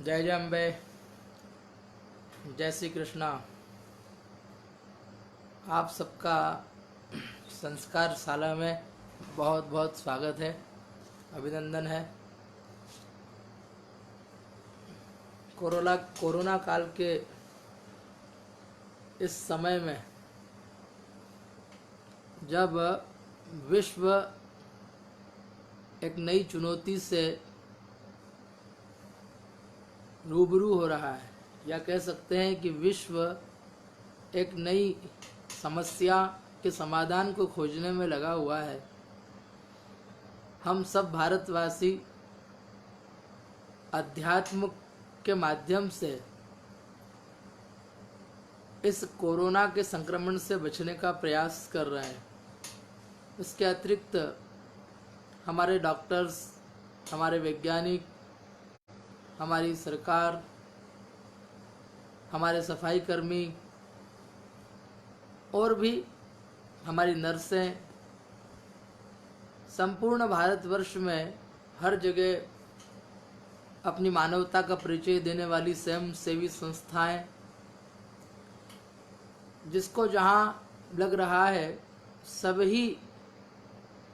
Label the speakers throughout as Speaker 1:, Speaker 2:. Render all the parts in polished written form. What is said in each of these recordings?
Speaker 1: जय जय अम्बे, जय श्री कृष्णा। आप सबका संस्कार शाला में बहुत बहुत स्वागत है, अभिनंदन है। कोरोना काल के इस समय में जब विश्व एक नई चुनौती से रूबरू हो रहा है, या कह सकते हैं कि विश्व एक नई समस्या के समाधान को खोजने में लगा हुआ है, हम सब भारतवासी अध्यात्म के माध्यम से इस कोरोना के संक्रमण से बचने का प्रयास कर रहे हैं। इसके अतिरिक्त हमारे डॉक्टर्स, हमारे वैज्ञानिक, हमारी सरकार, हमारे सफाई कर्मी और भी हमारी नर्सें, संपूर्ण भारतवर्ष में हर जगह अपनी मानवता का परिचय देने वाली स्वयं सेवी संस्थाएं, जिसको जहां लग रहा है सभी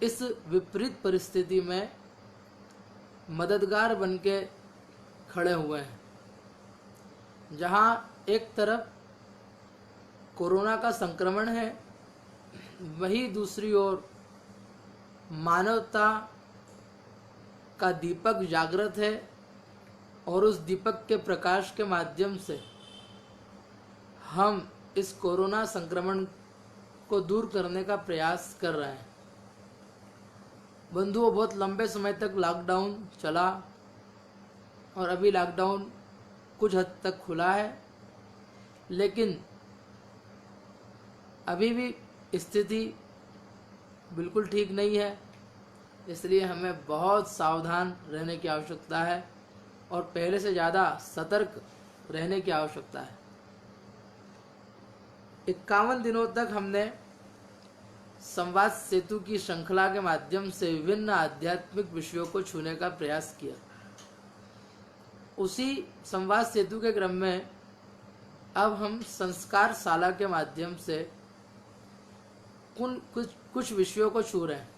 Speaker 1: इस विपरीत परिस्थिति में मददगार बनके खड़े हुए हैं। जहां एक तरफ कोरोना का संक्रमण है, वहीं दूसरी ओर मानवता का दीपक जागृत है और उस दीपक के प्रकाश के माध्यम से हम इस कोरोना संक्रमण को दूर करने का प्रयास कर रहे हैं। बंधुओं, बहुत लंबे समय तक लॉकडाउन चला और अभी लॉकडाउन कुछ हद तक खुला है, लेकिन अभी भी स्थिति बिल्कुल ठीक नहीं है। इसलिए हमें बहुत सावधान रहने की आवश्यकता है और पहले से ज़्यादा सतर्क रहने की आवश्यकता है। 51 दिनों तक हमने संवाद सेतु की श्रृंखला के माध्यम से विभिन्न आध्यात्मिक विषयों को छूने का प्रयास किया। उसी संवाद सेतु के क्रम में अब हम संस्कार शाला के माध्यम से कुछ विषयों को छू रहे हैं,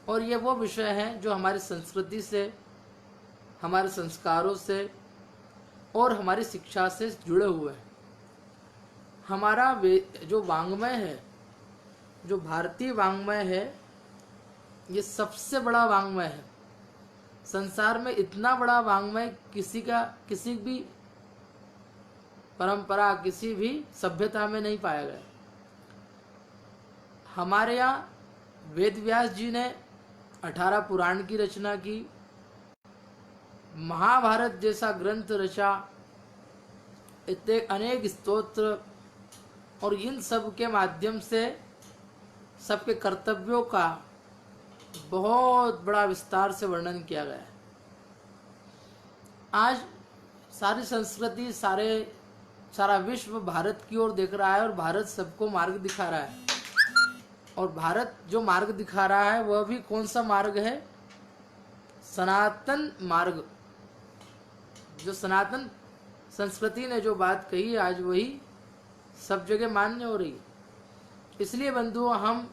Speaker 1: और ये वो विषय हैं जो हमारी संस्कृति से, हमारे संस्कारों से और हमारी शिक्षा से जुड़े हुए हैं। हमारा जो वाङ्मय है, जो भारतीय वाङ्मय है, ये सबसे बड़ा वाङ्मय है। संसार में इतना बड़ा वाङ्मय किसी भी परंपरा, किसी भी सभ्यता में नहीं पाया गया। हमारे यहाँ वेद व्यास जी ने 18 पुराण की रचना की, महाभारत जैसा ग्रंथ रचा, इतने अनेक स्तोत्र, और इन सब के माध्यम से सबके कर्तव्यों का बहुत बड़ा विस्तार से वर्णन किया गया है। आज सारी संस्कृति, सारा विश्व भारत की ओर देख रहा है और भारत सबको मार्ग दिखा रहा है। और भारत जो मार्ग दिखा रहा है वह भी कौन सा मार्ग है? सनातन मार्ग। जो सनातन संस्कृति ने जो बात कही, आज वही सब जगह मान्य हो रही है। इसलिए बंधुओं, हम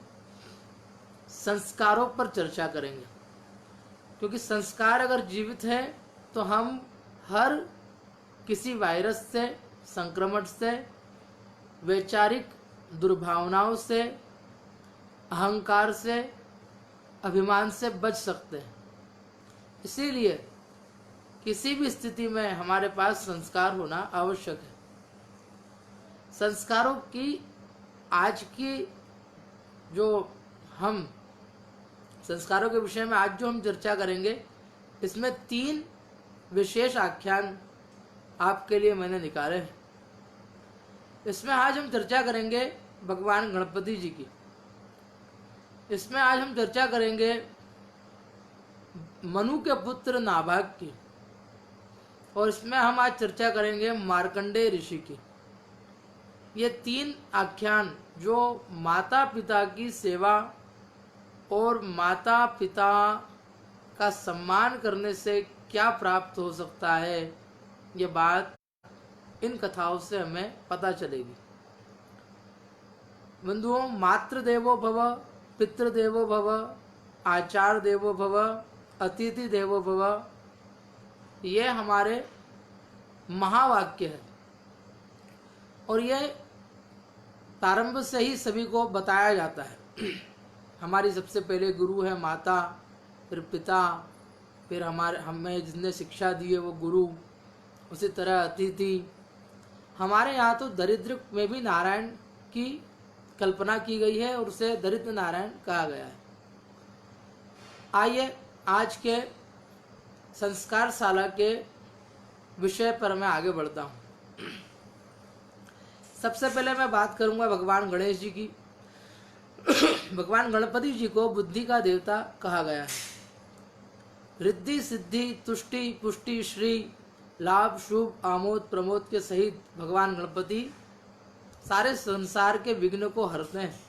Speaker 1: संस्कारों पर चर्चा करेंगे, क्योंकि संस्कार अगर जीवित है तो हम हर किसी वायरस से, संक्रमण से, वैचारिक दुर्भावनाओं से, अहंकार से, अभिमान से बच सकते हैं। इसीलिए किसी भी स्थिति में हमारे पास संस्कार होना आवश्यक है। संस्कारों की आज की जो हम संस्कारों के विषय में आज जो हम चर्चा करेंगे, इसमें 3 विशेष आख्यान आपके लिए मैंने निकाले हैं। इसमें आज हम चर्चा करेंगे भगवान गणपति जी की। इसमें आज हम चर्चा करेंगे मनु के पुत्र नाभाग की, और इसमें हम आज चर्चा करेंगे मार्कंडेय ऋषि की। ये 3 आख्यान जो माता पिता की सेवा और माता पिता का सम्मान करने से क्या प्राप्त हो सकता है, ये बात इन कथाओं से हमें पता चलेगी। बंधुओं, मातृ देवो भव, पितृदेवो भव, आचार्य देवो भव, अतिथि देवो भव, ये हमारे महावाक्य है और ये प्रारंभ से ही सभी को बताया जाता है। हमारी सबसे पहले गुरु है माता, फिर पिता, फिर हमें जिसने शिक्षा दी है वो गुरु, उसी तरह अतिथि। हमारे यहाँ तो दरिद्र में भी नारायण की कल्पना की गई है और उसे दरिद्र नारायण कहा गया है। आइए आज के संस्कार शाला के विषय पर मैं आगे बढ़ता हूँ। सबसे पहले मैं बात करूंगा भगवान गणेश जी की। भगवान गणपति जी को बुद्धि का देवता कहा गया है। रिद्धि सिद्धि तुष्टि पुष्टि श्री लाभ शुभ आमोद प्रमोद के सहित भगवान गणपति सारे संसार के विघ्न को हरते हैं।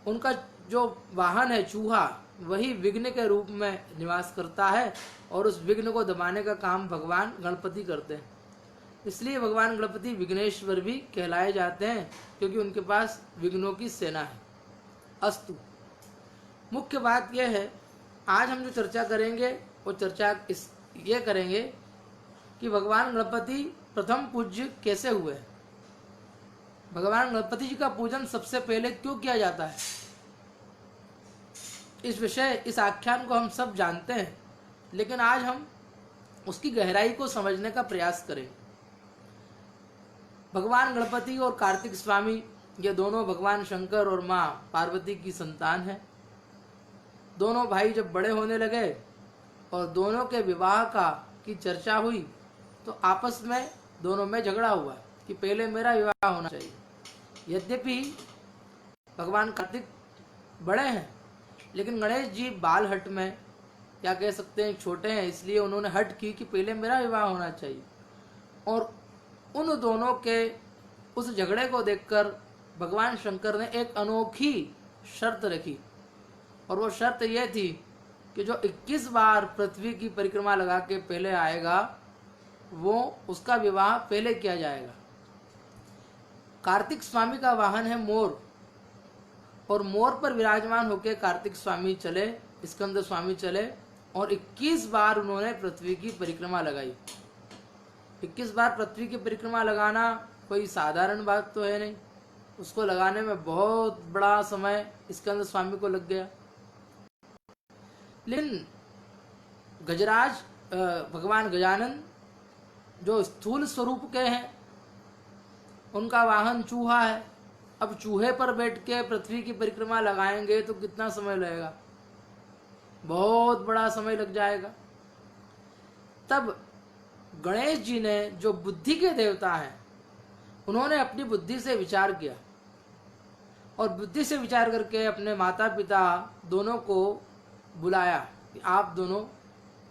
Speaker 1: उनका जो वाहन है चूहा, वही विघ्न के रूप में निवास करता है और उस विघ्न को दबाने का काम भगवान गणपति करते हैं। इसलिए भगवान गणपति विघ्नेश्वर भी कहलाए जाते हैं, क्योंकि उनके पास विघ्नों की सेना है। अस्तु, मुख्य बात यह है, आज हम जो चर्चा करेंगे वो चर्चा ये करेंगे कि भगवान गणपति प्रथम पूज्य कैसे हुए। भगवान गणपति जी का पूजन सबसे पहले क्यों किया जाता है, इस आख्यान को हम सब जानते हैं, लेकिन आज हम उसकी गहराई को समझने का प्रयास करें। भगवान गणपति और कार्तिक स्वामी ये दोनों भगवान शंकर और माँ पार्वती की संतान हैं। दोनों भाई जब बड़े होने लगे और दोनों के विवाह की चर्चा हुई तो आपस में दोनों में झगड़ा हुआ कि पहले मेरा विवाह होना चाहिए। यद्यपि भगवान कार्तिक बड़े हैं, लेकिन गणेश जी बाल हट में, क्या कह सकते हैं, छोटे हैं, इसलिए उन्होंने हट की कि पहले मेरा विवाह होना चाहिए। और उन दोनों के उस झगड़े को देखकर भगवान शंकर ने एक अनोखी शर्त रखी, और वो शर्त यह थी कि जो 21 बार पृथ्वी की परिक्रमा लगा के पहले आएगा वो उसका विवाह पहले किया जाएगा। कार्तिक स्वामी का वाहन है मोर, और मोर पर विराजमान होकर कार्तिक स्वामी चले, स्कंद स्वामी चले, और 21 बार उन्होंने पृथ्वी की परिक्रमा लगाई। 21 बार पृथ्वी की परिक्रमा लगाना कोई साधारण बात तो है नहीं, उसको लगाने में बहुत बड़ा समय स्कंद स्वामी को लग गया। लेकिन गजराज भगवान गजानन जो स्थूल स्वरूप के हैं, उनका वाहन चूहा है। अब चूहे पर बैठ के पृथ्वी की परिक्रमा लगाएंगे तो कितना समय लगेगा, बहुत बड़ा समय लग जाएगा। तब गणेश जी ने, जो बुद्धि के देवता हैं, उन्होंने अपनी बुद्धि से विचार किया और बुद्धि से विचार करके अपने माता पिता दोनों को बुलाया कि आप दोनों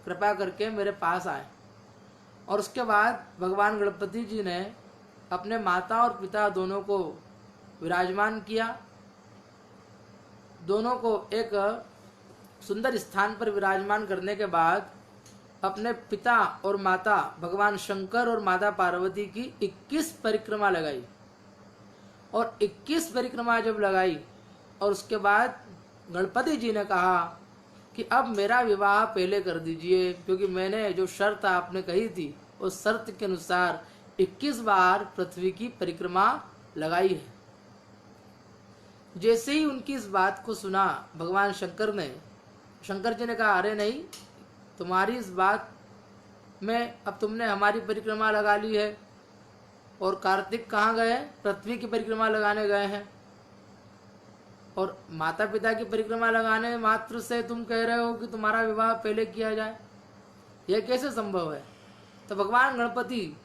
Speaker 1: कृपा करके मेरे पास आए। और उसके बाद भगवान गणपति जी ने अपने माता और पिता दोनों को विराजमान किया। दोनों को एक सुंदर स्थान पर विराजमान करने के बाद अपने पिता और माता भगवान शंकर और माता पार्वती की 21 परिक्रमा लगाई। और 21 परिक्रमा जब लगाई और उसके बाद गणपति जी ने कहा कि अब मेरा विवाह पहले कर दीजिए, क्योंकि मैंने जो शर्त आपने कही थी उस शर्त के अनुसार 21 बार पृथ्वी की परिक्रमा लगाई है। जैसे ही उनकी इस बात को सुना भगवान शंकर जी ने कहा, अरे नहीं, तुम्हारी इस बात में अब तुमने हमारी परिक्रमा लगा ली है, और कार्तिक कहाँ गए, पृथ्वी की परिक्रमा लगाने गए हैं, और माता पिता की परिक्रमा लगाने मात्र से तुम कह रहे हो कि तुम्हारा विवाह पहले किया जाए, यह कैसे संभव है। तो भगवान गणपति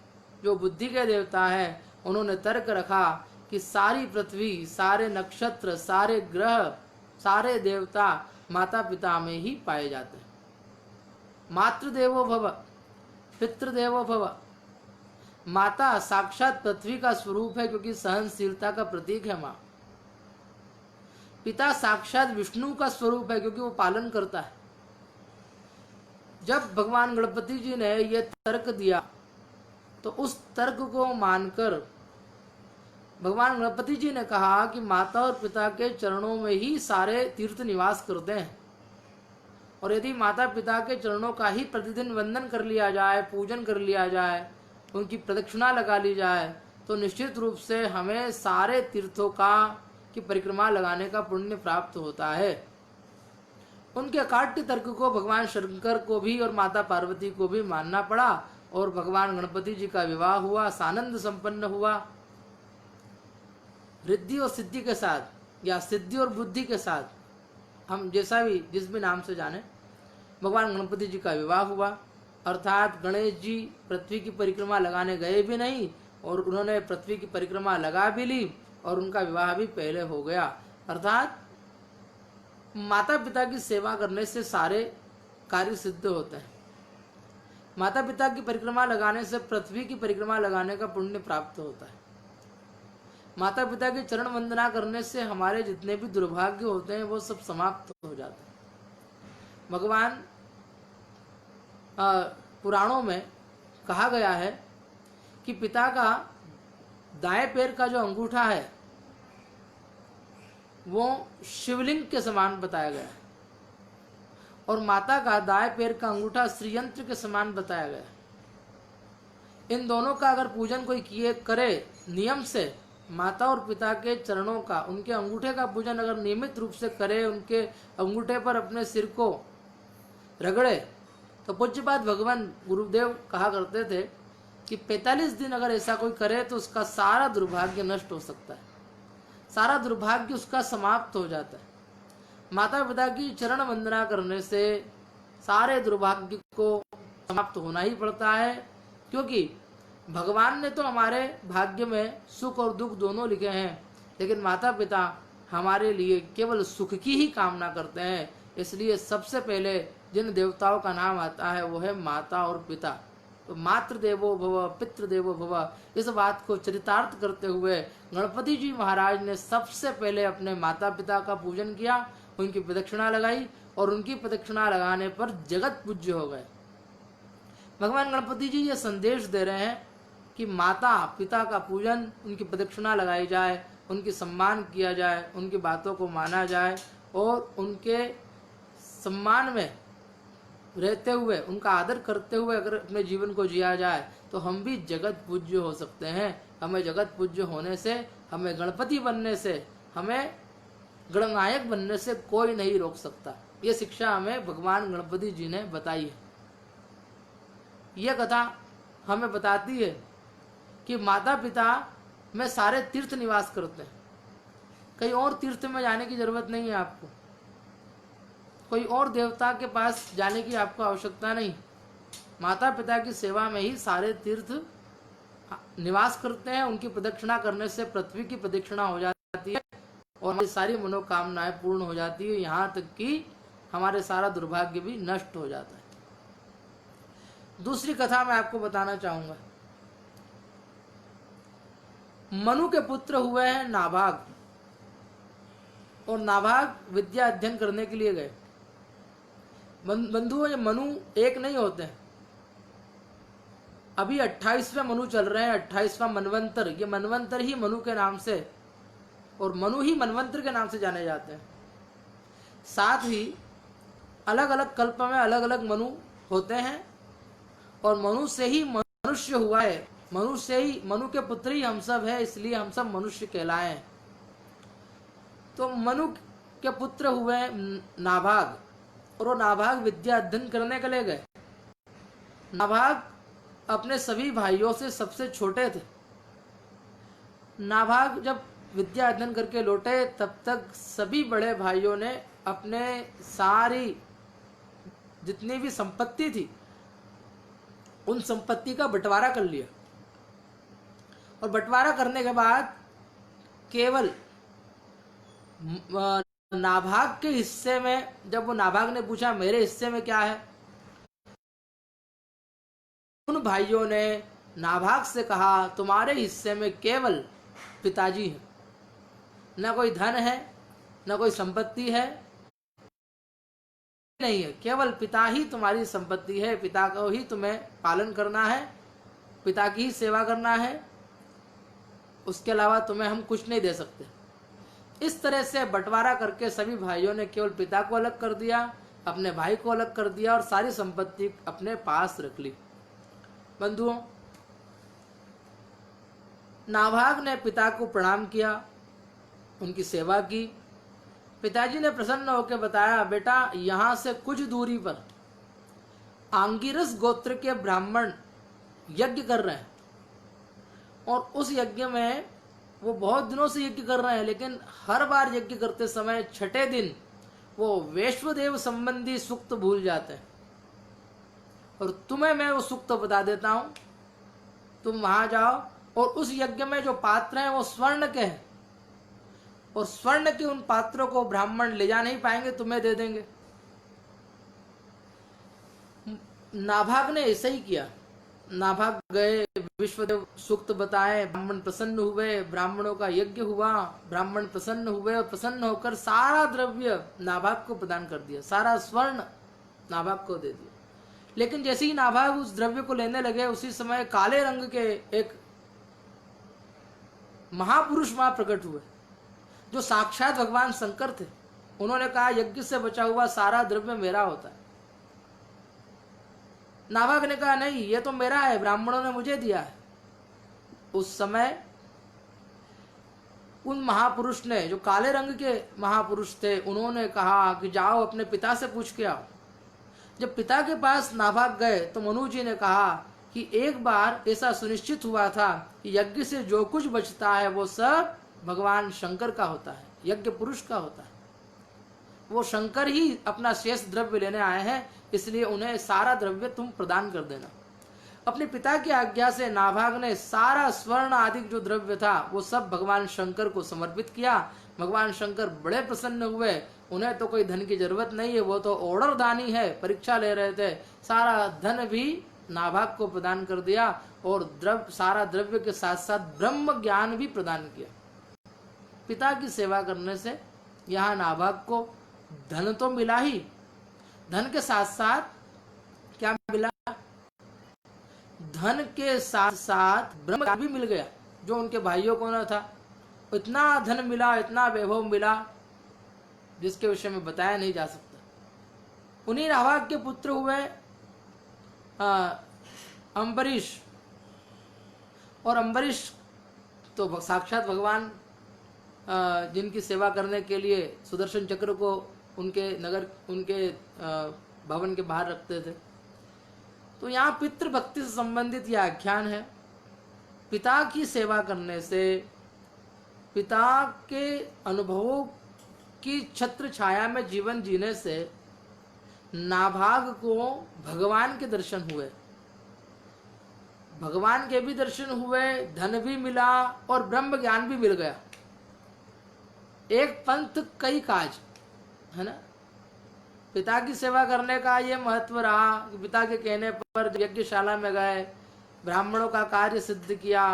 Speaker 1: जो बुद्धि के देवता है, उन्होंने तर्क रखा कि सारी पृथ्वी, सारे नक्षत्र, सारे ग्रह, सारे देवता माता पिता में ही पाए जाते हैं। मातृदेवो भव, पितृदेवो भव। माता साक्षात पृथ्वी का स्वरूप है, क्योंकि सहनशीलता का प्रतीक है माँ। पिता साक्षात विष्णु का स्वरूप है, क्योंकि वो पालन करता है। जब भगवान गणपति जी ने ये तर्क दिया तो उस तर्क को मानकर भगवान गणपति जी ने कहा कि माता और पिता के चरणों में ही सारे तीर्थ निवास करते हैं, और यदि माता पिता के चरणों का ही प्रतिदिन वंदन कर लिया जाए, पूजन कर लिया जाए, उनकी प्रदक्षिणा लगा ली जाए, तो निश्चित रूप से हमें सारे तीर्थों की परिक्रमा लगाने का पुण्य प्राप्त होता है। उनके काट्य तर्क को भगवान शंकर को भी और माता पार्वती को भी मानना पड़ा, और भगवान गणपति जी का विवाह हुआ, सानंद संपन्न हुआ। रिद्धि और सिद्धि के साथ या सिद्धि और बुद्धि के साथ, हम जैसा भी जिस भी नाम से जाने, भगवान गणपति जी का विवाह हुआ। अर्थात गणेश जी पृथ्वी की परिक्रमा लगाने गए भी नहीं और उन्होंने पृथ्वी की परिक्रमा लगा भी ली और उनका विवाह भी पहले हो गया। अर्थात माता पिता की सेवा करने से सारे कार्य सिद्ध होते हैं। माता पिता की परिक्रमा लगाने से पृथ्वी की परिक्रमा लगाने का पुण्य प्राप्त होता है। माता पिता की चरण वंदना करने से हमारे जितने भी दुर्भाग्य होते हैं वो सब समाप्त हो जाते हैं। भगवान पुराणों में कहा गया है कि पिता का दाएं पैर का जो अंगूठा है वो शिवलिंग के समान बताया गया है, और माता का दाएं पैर का अंगूठा श्रीयंत्र के समान बताया गया है। इन दोनों का अगर पूजन कोई करे नियम से, माता और पिता के चरणों का, उनके अंगूठे का पूजन अगर नियमित रूप से करे, उनके अंगूठे पर अपने सिर को रगड़े, तो पूज्यपाद भगवान गुरुदेव कहा करते थे कि 45 दिन अगर ऐसा कोई करे तो उसका सारा दुर्भाग्य नष्ट हो सकता है, सारा दुर्भाग्य उसका समाप्त हो जाता है। माता पिता की चरण वंदना करने से सारे दुर्भाग्य को समाप्त होना ही पड़ता है, क्योंकि भगवान ने तो हमारे भाग्य में सुख और दुख दोनों लिखे हैं, लेकिन माता पिता हमारे लिए केवल सुख की ही कामना करते हैं। इसलिए सबसे पहले जिन देवताओं का नाम आता है वो है माता और पिता। तो मातृदेवो भव पितृदेवो भव, इस बात को चरितार्थ करते हुए गणपति जी महाराज ने सबसे पहले अपने माता पिता का पूजन किया, उनकी प्रदक्षिणा लगाई, और उनकी प्रदक्षिणा लगाने पर जगत पूज्य हो गए। भगवान गणपति जी ये संदेश दे रहे हैं कि माता पिता का पूजन, उनकी प्रदक्षिणा लगाई जाए, उनकी सम्मान किया जाए, उनकी बातों को माना जाए, और उनके सम्मान में रहते हुए, उनका आदर करते हुए अगर अपने जीवन को जिया जाए तो हम भी जगत पूज्य हो सकते हैं। हमें जगत पूज्य होने से, हमें गणपति बनने से, हमें गणनायक बनने से कोई नहीं रोक सकता। ये शिक्षा हमें भगवान गणपति जी ने बताई है। यह कथा हमें बताती है कि माता पिता में सारे तीर्थ निवास करते हैं। कहीं और तीर्थ में जाने की जरूरत नहीं है आपको, कोई और देवता के पास जाने की आपको आवश्यकता नहीं। माता पिता की सेवा में ही सारे तीर्थ निवास करते हैं। उनकी प्रदक्षिणा करने से पृथ्वी की प्रदक्षिणा हो जाती है और हमारी सारी मनोकामनाएं पूर्ण हो जाती है, यहाँ तक कि हमारे सारा दुर्भाग्य भी नष्ट हो जाता है। दूसरी कथा मैं आपको बताना चाहूंगा। मनु के पुत्र हुए हैं नाभाग, और नाभाग विद्या अध्ययन करने के लिए गए। बंधुओं, ये मनु एक नहीं होते। अभी 28वें मनु चल रहे हैं, 28वां मनवंतर। ये मनवंतर ही मनु के नाम से, और मनु ही मनवंतर के नाम से जाने जाते हैं। साथ ही अलग अलग कल्प में अलग अलग मनु होते हैं, और मनु से ही मनुष्य हुआ है। मनु से ही, मनु के पुत्र ही हम सब है, इसलिए हम सब मनुष्य कहलाए। तो मनु के पुत्र हुए नाभाग, और वो नाभाग विद्या अध्ययन करने के लिए गए। नाभाग अपने सभी भाइयों से सबसे छोटे थे। नाभाग जब विद्या अध्ययन करके लौटे तब तक सभी बड़े भाइयों ने अपने सारी जितनी भी संपत्ति थी उन संपत्ति का बंटवारा कर लिया, और बंटवारा करने के बाद केवल नाभाग के हिस्से में, जब वो नाभाग ने पूछा मेरे हिस्से में क्या है, उन भाइयों ने नाभाग से कहा तुम्हारे हिस्से में केवल पिताजी है, न कोई धन है, न कोई संपत्ति है, नहीं है, केवल पिता ही तुम्हारी संपत्ति है, पिता को ही तुम्हें पालन करना है, पिता की ही सेवा करना है, उसके अलावा तुम्हें हम कुछ नहीं दे सकते। इस तरह से बंटवारा करके सभी भाइयों ने केवल पिता को अलग कर दिया, अपने भाई को अलग कर दिया और सारी संपत्ति अपने पास रख ली। बंधुओं, नाभाग ने पिता को प्रणाम किया, उनकी सेवा की। पिताजी ने प्रसन्न होकर बताया, बेटा यहाँ से कुछ दूरी पर आंगिरस गोत्र के ब्राह्मण यज्ञ कर रहे हैं और उस यज्ञ में वो बहुत दिनों से यज्ञ कर रहे हैं, लेकिन हर बार यज्ञ करते समय छठे दिन वो वैश्वदेव संबंधी सूक्त भूल जाते हैं और तुम्हें मैं वो सूक्त बता देता हूं, तुम वहां जाओ और उस यज्ञ में जो पात्र हैं वो स्वर्ण के हैं और स्वर्ण के उन पात्रों को ब्राह्मण ले जा नहीं पाएंगे, तुम्हें दे देंगे। नाभाग ने ऐसा ही किया। नाभाग गए, विश्वदेव सूक्त बताए, ब्राह्मण प्रसन्न हुए, ब्राह्मणों का यज्ञ हुआ, ब्राह्मण प्रसन्न हुए और प्रसन्न होकर सारा द्रव्य नाभाग को प्रदान कर दिया, सारा स्वर्ण नाभाग को दे दिया। लेकिन जैसे ही नाभाग उस द्रव्य को लेने लगे, उसी समय काले रंग के एक महापुरुष वहां प्रकट हुए जो साक्षात भगवान शंकर थे। उन्होंने कहा, यज्ञ से बचा हुआ सारा द्रव्य मेरा होता है। नाभाग ने कहा, नहीं, ये तो मेरा है, ब्राह्मणों ने मुझे दिया है। उस समय उन महापुरुष ने, जो काले रंग के महापुरुष थे, उन्होंने कहा कि जाओ अपने पिता से पूछ के आओ। जब पिता के पास नाभाग गए तो मनु जी ने कहा कि एक बार ऐसा सुनिश्चित हुआ था कि यज्ञ से जो कुछ बचता है वो सब भगवान शंकर का होता है, यज्ञ पुरुष का होता है। वो शंकर ही अपना शेष द्रव्य लेने आए हैं, इसलिए उन्हें सारा द्रव्य तुम प्रदान कर देना। अपने पिता की आज्ञा से नाभाग ने सारा स्वर्ण आदि जो द्रव्य था वो सब भगवान शंकर को समर्पित किया। भगवान शंकर बड़े प्रसन्न हुए। उन्हें तो कोई धन की जरूरत नहीं है, वो तो ऑर्डर दानी है, परीक्षा ले रहे थे। सारा धन भी नाभाग को प्रदान कर दिया और सारा द्रव्य के साथ साथ ब्रह्म ज्ञान भी प्रदान किया। पिता की सेवा करने से यहाँ नाभाग को धन तो मिला ही, धन के साथ साथ क्या मिला? धन के साथ साथ ब्रह्म ज्ञान भी मिल गया, जो उनके भाइयों को न था। इतना धन मिला, इतना वैभव मिला, जिसके विषय में बताया नहीं जा सकता। उन्हीं नाभाग के पुत्र हुए अम्बरीश, और अम्बरीश तो साक्षात भगवान जिनकी सेवा करने के लिए सुदर्शन चक्र को उनके नगर, उनके भवन के बाहर रखते थे। तो यहाँ पितृ भक्ति से संबंधित यह आख्यान है। पिता की सेवा करने से, पिता के अनुभवों की छत्र छाया में जीवन जीने से नाभाग को भगवान के दर्शन हुए, भगवान के भी दर्शन हुए, धन भी मिला और ब्रह्म ज्ञान भी मिल गया। एक पंथ कई काज, है ना। पिता की सेवा करने का ये महत्व रहा कि पिता के कहने पर यज्ञशाला में गए, ब्राह्मणों का कार्य सिद्ध किया,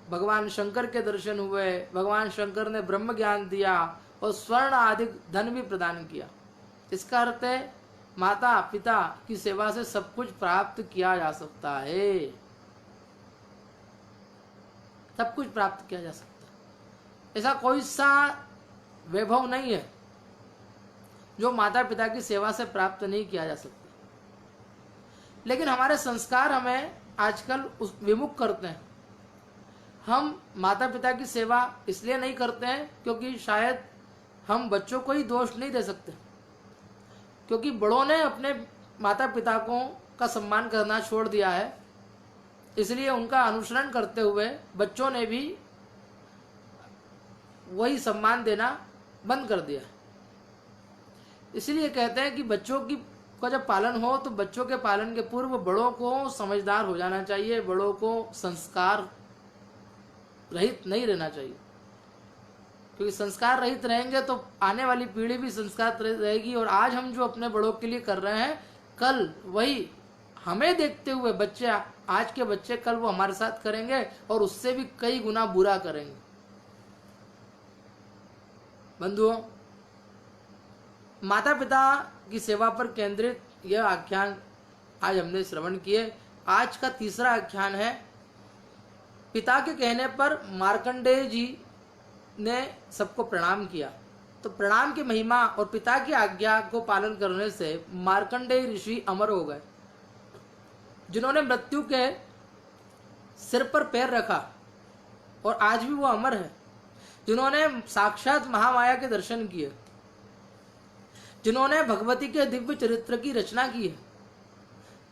Speaker 1: भगवान शंकर के दर्शन हुए, भगवान शंकर ने ब्रह्म ज्ञान दिया और स्वर्ण आदि धन भी प्रदान किया। इसका अर्थ है माता पिता की सेवा से सब कुछ प्राप्त किया जा सकता है, सब कुछ प्राप्त किया जा सकता है। ऐसा कोई सा वैभव नहीं है जो माता पिता की सेवा से प्राप्त नहीं किया जा सकता। लेकिन हमारे संस्कार हमें आजकल उस विमुख करते हैं। हम माता पिता की सेवा इसलिए नहीं करते हैं क्योंकि शायद हम बच्चों को ही दोष नहीं दे सकते, क्योंकि बड़ों ने अपने माता पिता को का सम्मान करना छोड़ दिया है, इसलिए उनका अनुसरण करते हुए बच्चों ने भी वही सम्मान देना बंद कर दिया। इसलिए कहते हैं कि बच्चों की का जब पालन हो तो बच्चों के पालन के पूर्व बड़ों को समझदार हो जाना चाहिए, बड़ों को संस्कार रहित नहीं रहना चाहिए। क्योंकि संस्कार रहित रहेंगे तो आने वाली पीढ़ी भी संस्कार रहित रहेगी। और आज हम जो अपने बड़ों के लिए कर रहे हैं, कल वही हमें देखते हुए बच्चे, आज के बच्चे कल वो हमारे साथ करेंगे और उससे भी कई गुना बुरा करेंगे। बंधुओं, माता पिता की सेवा पर केंद्रित यह आख्यान आज हमने श्रवण किए। आज का तीसरा आख्यान है पिता के कहने पर मार्कंडेय जी ने सबको प्रणाम किया। तो प्रणाम की महिमा और पिता की आज्ञा को पालन करने से मार्कंडेय ऋषि अमर हो गए, जिन्होंने मृत्यु के सिर पर पैर रखा और आज भी वो अमर है, जिन्होंने साक्षात महामाया के दर्शन किए, जिन्होंने भगवती के दिव्य चरित्र की रचना की है।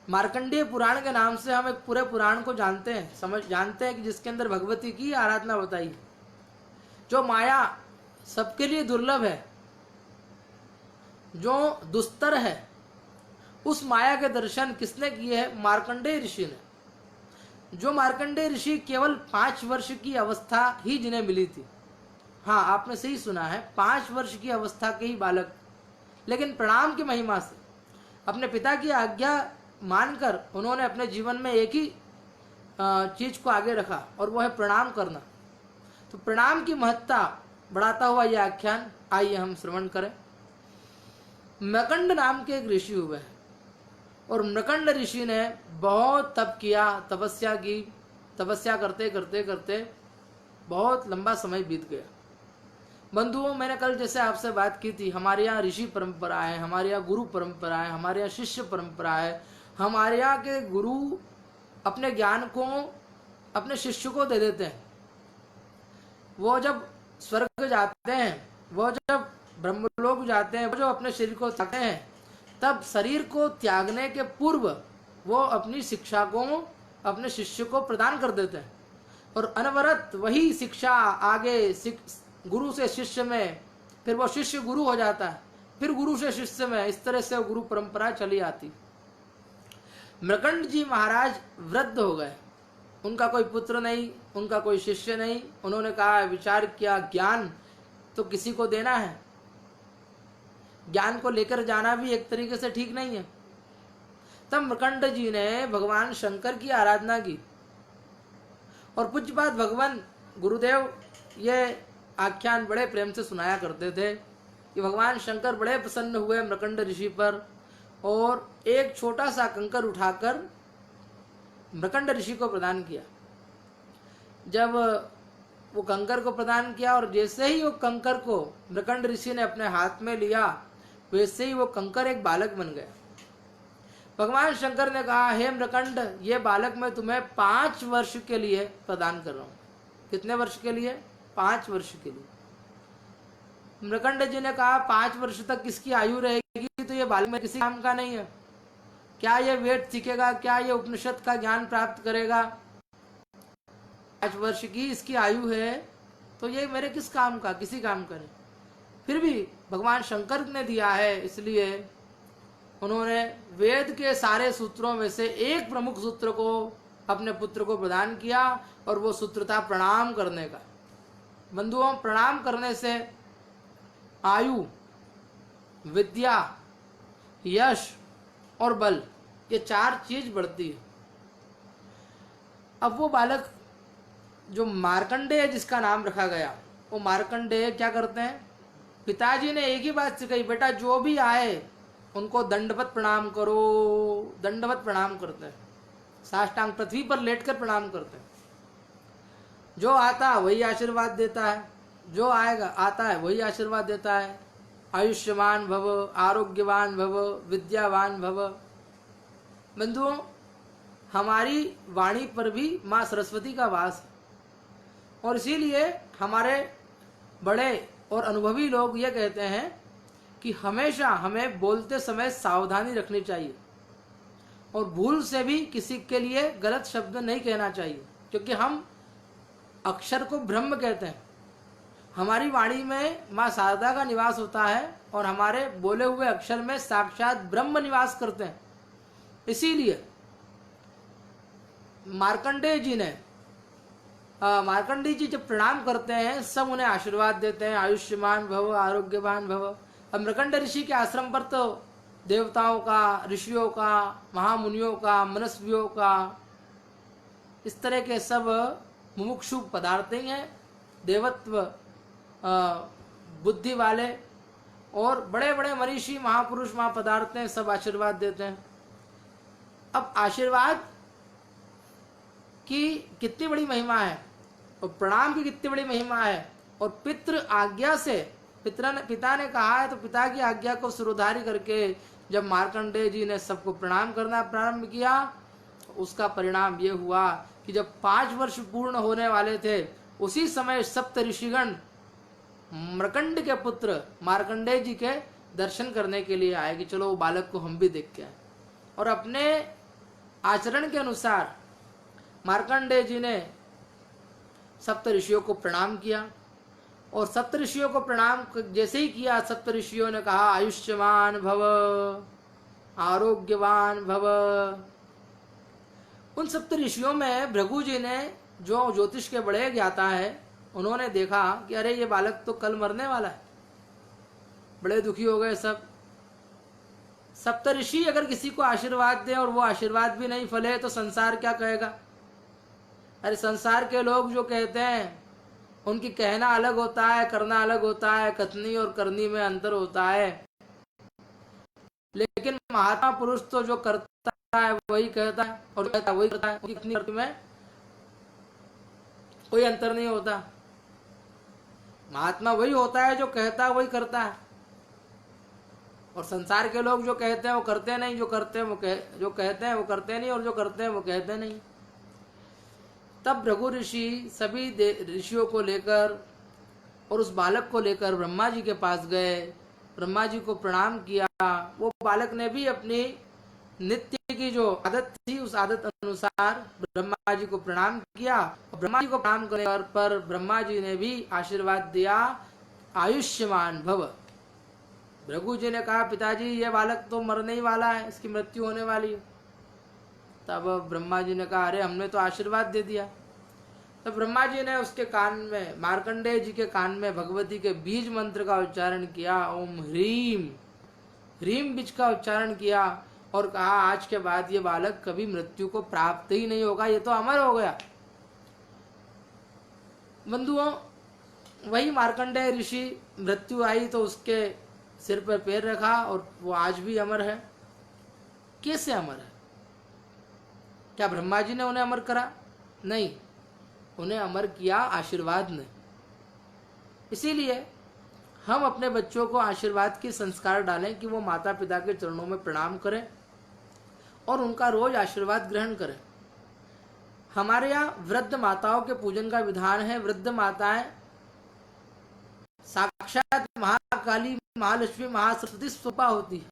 Speaker 1: मार्कंडेय पुराण के नाम से हम एक पूरे पुराण को जानते हैं, जानते हैं कि जिसके अंदर भगवती की आराधना बताई है। जो माया सबके लिए दुर्लभ है, जो दुस्तर है, उस माया के दर्शन किसने किए हैं? मार्कंडेय ऋषि ने। जो मार्कंडेय ऋषि केवल 5 वर्ष की अवस्था ही जिन्हें मिली थी। हाँ, आपने सही सुना है, 5 वर्ष की अवस्था के ही बालक, लेकिन प्रणाम की महिमा से अपने पिता की आज्ञा मानकर उन्होंने अपने जीवन में एक ही चीज को आगे रखा, और वो है प्रणाम करना। तो प्रणाम की महत्ता बढ़ाता हुआ यह आख्यान आइए हम श्रवण करें। मृकंड नाम के एक ऋषि हुए हैं, और मृकंड ऋषि ने बहुत तप किया, तपस्या की। तपस्या करते करते करते बहुत लंबा समय बीत गया। बंधुओं, मैंने कल जैसे आपसे बात की थी, हमारे यहाँ ऋषि परंपरा है, हमारे यहाँ गुरु परंपरा है, हमारे यहाँ शिष्य परंपरा है। हमारे यहाँ के गुरु अपने ज्ञान को अपने शिष्य को दे देते हैं। वो जब स्वर्ग जाते हैं, वो जब ब्रह्मलोक जाते हैं, वो जो अपने शरीर को त्यागते हैं, तब शरीर को त्यागने के पूर्व वो अपनी शिक्षा को अपने शिष्य को प्रदान कर देते हैं, और अनवरत वही शिक्षा आगे गुरु से शिष्य में, फिर वो शिष्य गुरु हो जाता है, फिर गुरु से शिष्य में, इस तरह से गुरु परंपरा चली आती। मृकंड जी महाराज वृद्ध हो गए, उनका कोई पुत्र नहीं, उनका कोई शिष्य नहीं। उन्होंने कहा, विचार किया, ज्ञान तो किसी को देना है, ज्ञान को लेकर जाना भी एक तरीके से ठीक नहीं है। तब मृकंड जी ने भगवान शंकर की आराधना की, और पूज्यपाद भगवान गुरुदेव ये आख्यान बड़े प्रेम से सुनाया करते थे कि भगवान शंकर बड़े प्रसन्न हुए मृकंड ऋषि पर, और एक छोटा सा कंकर उठाकर मृकंड ऋषि को प्रदान किया। जब वो कंकर को प्रदान किया, और जैसे ही वो कंकर को मृकंड ऋषि ने अपने हाथ में लिया, वैसे ही वो कंकर एक बालक बन गया। भगवान शंकर ने कहा, हे मृकंड, ये बालक मैं तुम्हें 5 वर्ष के लिए प्रदान कर रहा हूं। कितने वर्ष के लिए? 5 वर्ष के लिए। मृकंड जी ने कहा, 5 वर्ष तक किसकी आयु रहेगी? तो ये बालक में किसी काम का नहीं है। क्या ये वेद सीखेगा? क्या ये उपनिषद का ज्ञान प्राप्त करेगा? 5 वर्ष की इसकी आयु है, तो ये मेरे किस काम का? किसी काम का नहीं। फिर भी भगवान शंकर ने दिया है, इसलिए उन्होंने वेद के सारे सूत्रों में से एक प्रमुख सूत्र को अपने पुत्र को प्रदान किया, और वो सूत्र था प्रणाम करने का। बंधुओं, प्रणाम करने से आयु, विद्या, यश और बल, ये 4 चीज बढ़ती है। अब वो बालक जो मार्कंडेय जिसका नाम रखा गया, वो मार्कंडेय क्या करते हैं? पिताजी ने एक ही बात सिखाई, बेटा जो भी आए उनको दंडवत प्रणाम करो। दंडवत प्रणाम करते हैं, साष्टांग पृथ्वी पर लेटकर प्रणाम करते हैं। जो आता है वही आशीर्वाद देता है, जो आएगा आता है वही आशीर्वाद देता है। आयुष्मान भव, आरोग्यवान भव, विद्यावान भव। बंधुओं, हमारी वाणी पर भी माँ सरस्वती का वास है, और इसीलिए हमारे बड़े और अनुभवी लोग ये कहते हैं कि हमेशा हमें बोलते समय सावधानी रखनी चाहिए, और भूल से भी किसी के लिए गलत शब्द नहीं कहना चाहिए, क्योंकि हम अक्षर को ब्रह्म कहते हैं। हमारी वाणी में माँ शारदा का निवास होता है, और हमारे बोले हुए अक्षर में साक्षात ब्रह्म निवास करते हैं। इसीलिए मार्कंडेय जी जब प्रणाम करते हैं, सब उन्हें आशीर्वाद देते हैं, आयुष्मान भव, आरोग्यवान भव। अब मृकंड ऋषि के आश्रम पर तो देवताओं का, ऋषियों का, महामुनियों का, मनस्वियों का, इस तरह के सब मुमुक्षु पदार्थ ही हैं, देवत्व बुद्धि वाले, और बड़े बड़े मनीषी महापुरुष वहां पधारते हैं, सब आशीर्वाद देते हैं। अब आशीर्वाद की कितनी बड़ी महिमा है और प्रणाम की कितनी बड़ी महिमा है। और पितृ आज्ञा से पिता ने कहा है तो पिता की आज्ञा को सिरोधारी करके जब मार्कंडेय जी ने सबको प्रणाम करना प्रारंभ किया, उसका परिणाम ये हुआ कि जब 5 वर्ष पूर्ण होने वाले थे उसी समय सप्त ऋषिगण मृकंड के पुत्र मार्कंडेय जी के दर्शन करने के लिए आए कि चलो वो बालक को हम भी देख के आए। और अपने आचरण के अनुसार मार्कंडेय जी ने सप्त ऋषियों को प्रणाम किया। और सप्त ऋषियों को प्रणाम जैसे ही किया, सप्त ऋषियों ने कहा आयुष्मान भव, आरोग्यवान भव। उन सप्त ऋषियों में भृगु जी ने, जो ज्योतिष के बड़े ज्ञाता है, उन्होंने देखा कि अरे ये बालक तो कल मरने वाला है। बड़े दुखी हो गए सब। सप्त ऋषि अगर किसी को आशीर्वाद दें और वो आशीर्वाद भी नहीं फले तो संसार क्या कहेगा। अरे संसार के लोग जो कहते हैं उनकी कहना अलग होता है, करना अलग होता है, कथनी और करनी में अंतर होता है। लेकिन महात्मा पुरुष तो जो करता है वही कहता है और कहता है वही करता है, उनकी कथनी में कोई अंतर नहीं होता। महात्मा वही होता है जो कहता है वही करता है। और संसार के लोग जो कहते हैं वो करते नहीं, जो कहते हैं वो करते नहीं, और जो करते हैं वो कहते नहीं। तब भृगु ऋषि सभी ऋषियों को लेकर और उस बालक को लेकर ब्रह्मा जी के पास गए, ब्रह्मा जी को प्रणाम किया। वो बालक ने भी अपनी नित्य की जो आदत थी उस आदत अनुसार ब्रह्मा जी को प्रणाम किया। और ब्रह्मा जी को प्रणाम करने पर ब्रह्मा जी ने भी आशीर्वाद दिया आयुष्मान भव। भृगु जी ने कहा पिताजी ये बालक तो मरने ही वाला है, इसकी मृत्यु होने वाली है। तब ब्रह्मा जी ने कहा अरे हमने तो आशीर्वाद दे दिया। तो ब्रह्मा जी ने उसके कान में, मार्कंडेय जी के कान में भगवती के बीज मंत्र का उच्चारण किया, ओम ह्रीम, ह्रीम बीज का उच्चारण किया और कहा आज के बाद ये बालक कभी मृत्यु को प्राप्त ही नहीं होगा, ये तो अमर हो गया। बंधुओं, वही मार्कंडेय ऋषि मृत्यु आई तो उसके सिर पर पैर रखा और वो आज भी अमर है। कैसे अमर है? क्या ब्रह्मा जी ने उन्हें अमर करा? नहीं, उन्हें अमर किया आशीर्वाद ने। इसीलिए हम अपने बच्चों को आशीर्वाद की संस्कार डालें कि वो माता पिता के चरणों में प्रणाम करें और उनका रोज आशीर्वाद ग्रहण करें। हमारे यहाँ वृद्ध माताओं के पूजन का विधान है। वृद्ध माताएं साक्षात महाकाली, महालक्ष्मी, महासरस्वती स्वरूपा होती है।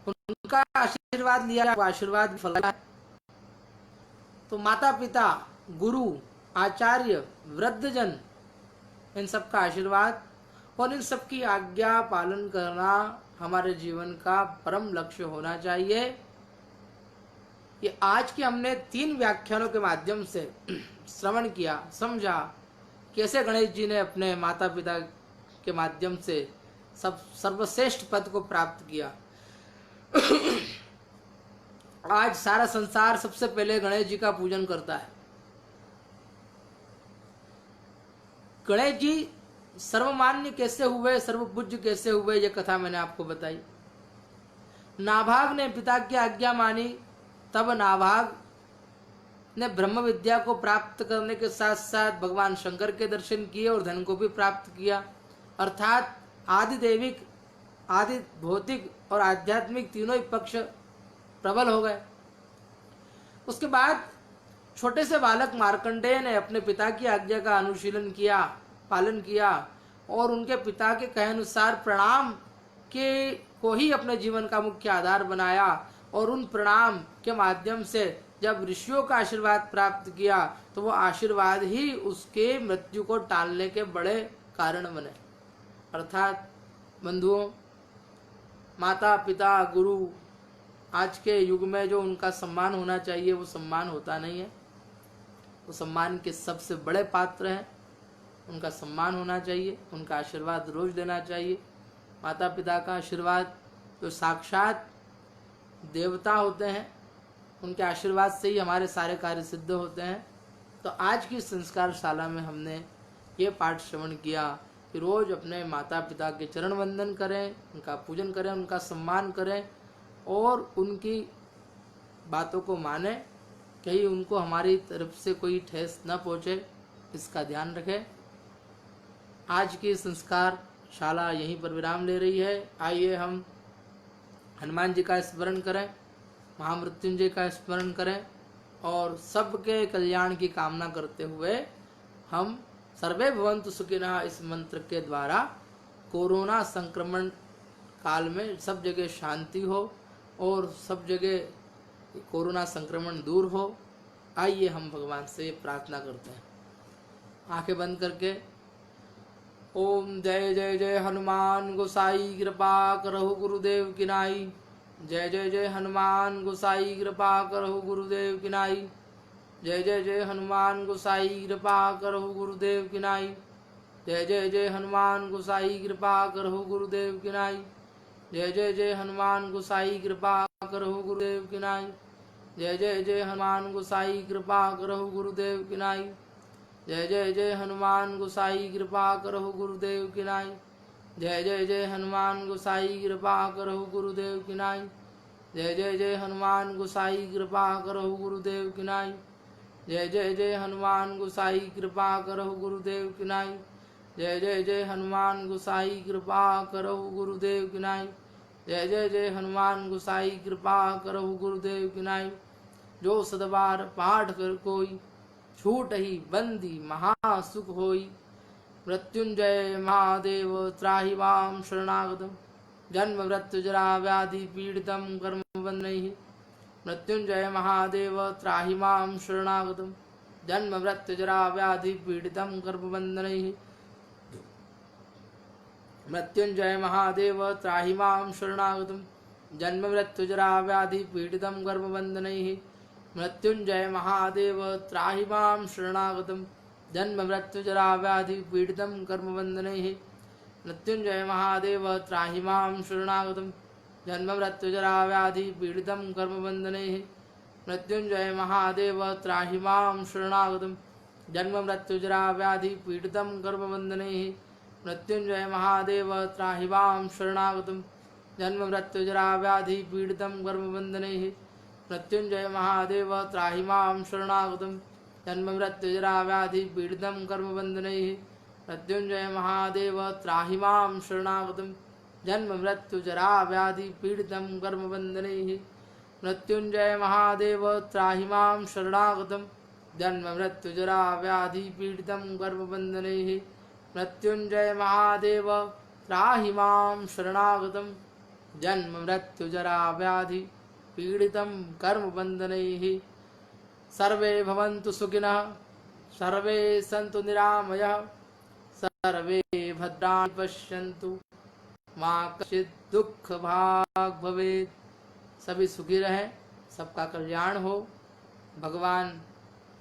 Speaker 1: उनका आशीर्वाद लिया, आशीर्वाद फल है। तो माता पिता, गुरु, आचार्य, वृद्धजन, इन सब का आशीर्वाद और इन सब की आज्ञा पालन करना हमारे जीवन का परम लक्ष्य होना चाहिए। ये आज के हमने 3 व्याख्यानों के माध्यम से श्रवण किया, समझा कैसे गणेश जी ने अपने माता पिता के माध्यम से सब सर्वश्रेष्ठ पद को प्राप्त किया। आज सारा संसार सबसे पहले गणेश जी का पूजन करता है। गणेश जी सर्वमान्य कैसे हुए, सर्वपूज्य कैसे हुए, ये कथा मैंने आपको बताई। नाभाग ने पिता की आज्ञा मानी, तब नाभाग ने ब्रह्म विद्या को प्राप्त करने के साथ साथ भगवान शंकर के दर्शन किए और धन को भी प्राप्त किया। अर्थात आदि दैविक, आदि भौतिक और आध्यात्मिक तीनों ही पक्ष प्रबल हो गए। उसके बाद छोटे से बालक मार्कंडेय ने अपने पिता की आज्ञा का अनुशीलन किया, पालन किया और उनके पिता के कहे अनुसार प्रणाम के को ही अपने जीवन का मुख्य आधार बनाया। और उन प्रणाम के माध्यम से जब ऋषियों का आशीर्वाद प्राप्त किया तो वो आशीर्वाद ही उसके मृत्यु को टालने के बड़े कारण बने। अर्थात बंधुओं, माता पिता, गुरु, आज के युग में जो उनका सम्मान होना चाहिए वो सम्मान होता नहीं है। वो सम्मान के सबसे बड़े पात्र हैं, उनका सम्मान होना चाहिए, उनका आशीर्वाद रोज लेना चाहिए। माता पिता का आशीर्वाद जो साक्षात देवता होते हैं, उनके आशीर्वाद से ही हमारे सारे कार्य सिद्ध होते हैं। तो आज की संस्कार शाला में हमने ये पाठ श्रवण किया कि रोज अपने माता पिता के चरण वंदन करें, उनका पूजन करें, उनका सम्मान करें और उनकी बातों को माने, कहीं उनको हमारी तरफ से कोई ठेस न पहुँचे, इसका ध्यान रखें। आज की संस्कार शाला यहीं पर विराम ले रही है। आइए हम हनुमान जी का स्मरण करें, महामृत्युंजय का स्मरण करें और सबके कल्याण की कामना करते हुए हम सर्वे भवन्तु सुखिनः इस मंत्र के द्वारा कोरोना संक्रमण काल में सब जगह शांति हो और सब जगह कोरोना संक्रमण दूर हो। आइए हम भगवान से प्रार्थना करते हैं, आंखें बंद करके। ओम जय जय जय हनुमान गोसाई कृपा करहु गुरुदेव की नाई। जय जय जय हनुमान गोसाई कृपा करहु गुरुदेव की नाई। जय जय जय हनुमान गोसाई कृपा करहु गुरुदेव की नाई। जय जय जय हनुमान गोसाई कृपा करहु गुरुदेव की नाई। जय जय जय हनुमान गोसाई कृपा करहु गुरुदेव की नाई। जय जय जय हनुमान गोसाई कृपा करहु गुरुदेव की नाई। जय जय जय हनुमान गोसाई कृपा करहु गुरुदेव की नाई। जय जय जय हनुमान गोसाई कृपा करहु गुरुदेव की नाई। जय जय जय हनुमान गोसाई कृपा करहु गुरुदेव की नाई। जय जय जय हनुमान गोसाई कृपा करहु गुरुदेव की नाई। जय जय जय हनुमान गोसाई कृपा करहु गुरुदेव की नाई। जय जय जय हनुमान गोसाई कृपा करहु गुरुदेव की नाई। जो सदबार पाठ कर कोई, छूट ही बंदी महासुख होई। मृत्युंजय महादेव त्राहि मां शरणागतम्। जन्म मृत्यु जरा व्याधि पीड़ितं कर्मबन्धनैः। मृत्युंजय महादेव त्राहि मां शरणागतम्। जन्म मृत्यु जरा व्याधि पीड़ितं कर्मबन्धनैः। मृत्युंजय महादेव त्राहि मां शरणागतम्। जन्म मृत्यु जरा व्याधि पीड़ितं कर्मबन्धनैः। मृत्युंजय महादेव त्राहि मां शरणागतम्। जन्म मृत्यु जरा व्याधि पीड़ितं कर्मबन्धनैः। मृत्युंजय महादेव त्राहि मां शरणागतम्। जन्म मृत्यु जरा व्याधि पीड़ितं कर्मबन्धनैः। मृत्युंजय महादेव त्राहि मां शरणागतम्। जन्म मृत्यु जरा व्याधि पीड़ितं कर्मबन्धनैः। मृत्युंजय महादेव त्राहि मां शरणागतम्। जन्म मृत्यु जरा व्याधि पीड़ितं कर्मबन्धनैः। मृत्युंजय महादेव त्राहि मां शरणागतम्। जन्म मृत्यु जरा व्याधि पीड़ितं कर्मबन्धनैः। मृत्युंजय महादेव त्राहि मां शरणागतम्। जन्म मृत्यु जरा व्याधि पीड़ितं कर्मबन्धनैः। मृत्युंजय महादेव त्राहि मां शरणागतम्। जन्म मृत्यु जरा व्याधि पीड़ितं कर्मबन्धनैः। मृत्युंजय महादेव त्राहि मां शरणागतम्। जन्म मृत्यु जरा व्याधि पीड़ितं कर्मबन्धनैः। सर्वे भवन्तु सुखिनः, सर्वे सन्तु निरामयः, सर्वे भद्राणि पश्यन्तु, मा कश्चित् दुःख भाग् भवेत्। सभी सुखी रहें, सबका कल्याण हो। भगवान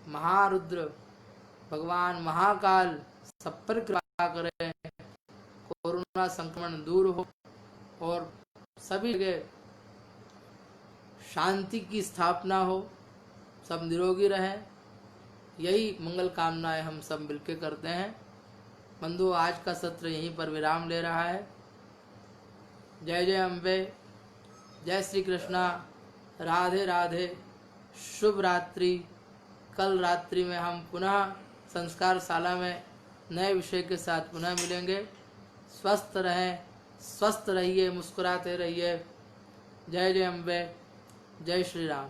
Speaker 1: महारुद्र, भगवान महाकाल सब पर कृपा करें, कोरोना संक्रमण दूर हो और सभी जगह शांति की स्थापना हो, सब निरोगी रहें। यही मंगल कामनाएं हम सब मिलकर करते हैं। बंधु, आज का सत्र यहीं पर विराम ले रहा है। जय जय अम्बे, जय श्री कृष्णा, राधे राधे, शुभ रात्रि। कल रात्रि में हम पुनः संस्कार शाला में नए विषय के साथ पुनः मिलेंगे। स्वस्थ रहें, स्वस्थ रहिए, मुस्कुराते रहिए। जय जय अम्बे, जय श्री राम।